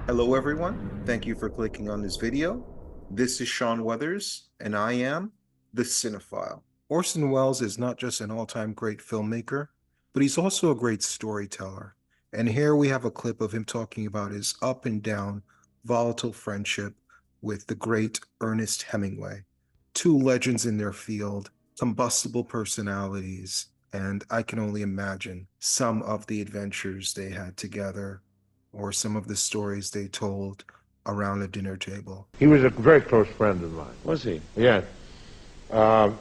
Hello everyone, thank you for clicking on this video. This is Sean Weathers, and I am the Cinephile. Orson Welles is not just an all-time great filmmaker, but he's also a great storyteller. And here we have a clip of him talking about his up and down, volatile friendship with the great Ernest Hemingway. Two legends in their field, combustible personalities, and I can only imagine some of the adventures they had together or some of the stories they told around a dinner table. He was a very close friend of mine. Was he? Yes. I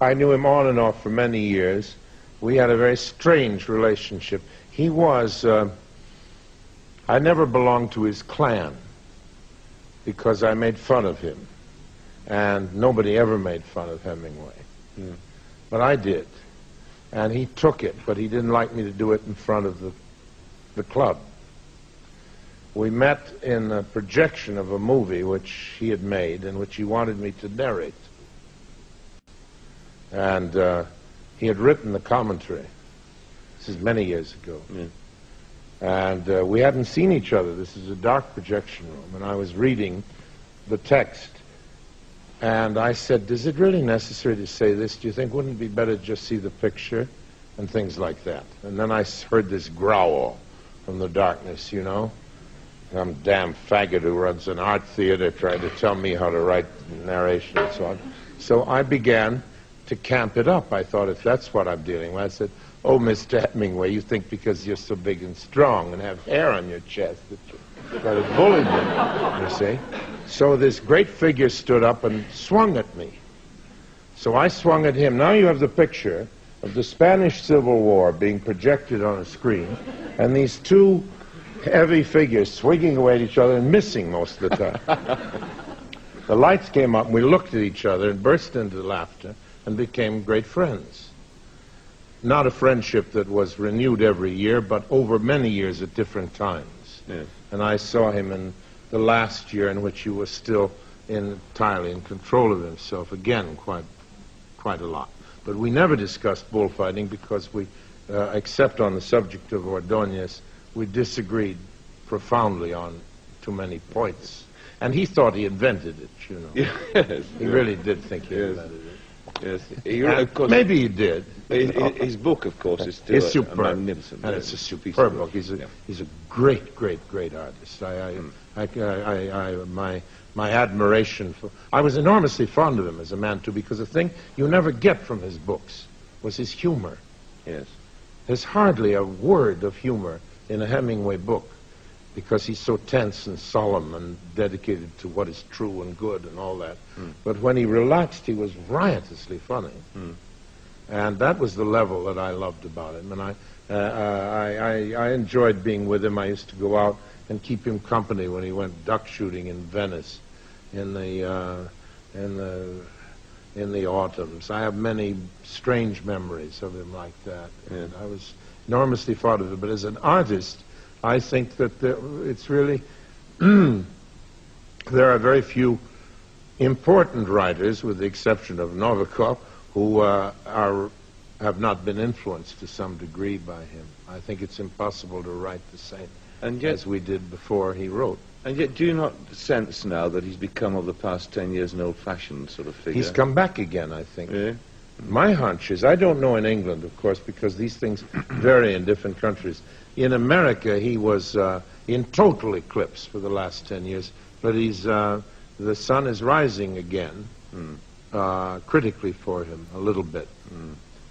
knew him on and off for many years. We had a very strange relationship. He was, I never belonged to his clan because I made fun of him. And nobody ever made fun of Hemingway. Yeah. But I did. And he took it, but he didn't like me to do it in front of the club. We met in a projection of a movie which he had made and which he wanted me to narrate. And he had written the commentary. This is many years ago. Yeah. And we hadn't seen each other. This is a dark projection room, and I was reading the text. And I said, is it really necessary to say this? Do you think wouldn't it be better to just see the picture? And things like that. And then I heard this growl from the darkness, you know. Some damn faggot who runs an art theater tried to tell me how to write narration and so on. So I began to camp it up. I thought, if that's what I'm dealing with, I said, oh, Mr. Hemingway, you think because you're so big and strong and have hair on your chest that you try to bully me, you see. So this great figure stood up and swung at me. So I swung at him. Now you have the picture of the Spanish Civil War being projected on a screen, and these two heavy figures swinging away at each other and missing most of the time. The lights came up, and we looked at each other and burst into laughter and became great friends. Not a friendship that was renewed every year, but over many years at different times. Yes. And I saw him in the last year in which he was still entirely in control of himself, again, quite a lot. But we never discussed bullfighting because we, except on the subject of Ordóñez, we disagreed profoundly on too many points. And he thought he invented it, you know. Yes. He really did think he invented it. Yes. Of course, maybe he did. his book, of course, is still It's superb. a magnificent. And it's a piece of superb work. book. He's a, Yeah. he's a great, great, great artist. My admiration for... I was enormously fond of him as a man, too, because the thing you never get from his books was his humor. Yes. There's hardly a word of humor in a Hemingway book because he's so tense and solemn and dedicated to what is true and good and all that. But when he relaxed, he was riotously funny. And that was the level that I loved about him. And I enjoyed being with him. I used to go out and keep him company when he went duck shooting in Venice in the autumns. I have many strange memories of him like that. And I was enormously fond of him. But as an artist, I think that it's really there are very few important writers, with the exception of Novikov, who have not been influenced to some degree by him. I think it's impossible to write the same as we did before he wrote. And yet, do you not sense now that he's become, over the past 10 years, an old-fashioned sort of figure? He's come back again, I think. Yeah. My hunch is, I don't know in England, of course, because these things vary in different countries. In America, he was in total eclipse for the last 10 years, but he's the sun is rising again, critically for him, a little bit.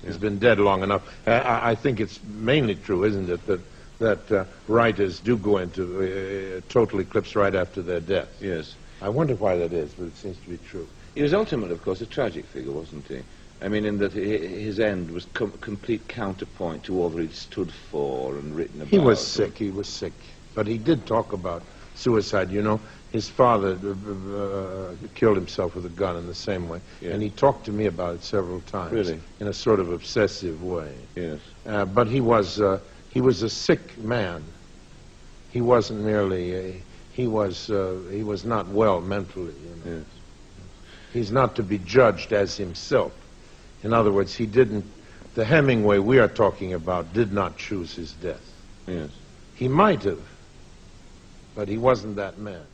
He's been dead long enough. I think it's mainly true, isn't it, that writers do go into total eclipse right after their death. Yes. I wonder why that is, but it seems to be true. He was ultimately, of course, a tragic figure, wasn't he? I mean, in that his end was complete counterpoint to all that he'd stood for and written about. He was sick, but he did talk about suicide. You know, his father killed himself with a gun in the same way, and he talked to me about it several times. Really? In a sort of obsessive way. Yes. But he was a sick man. He wasn't merely he was not well mentally. You know? Yes. He's not to be judged as himself. In other words, he didn't, the Hemingway we are talking about did not choose his death. Yes. He might have, but he wasn't that man.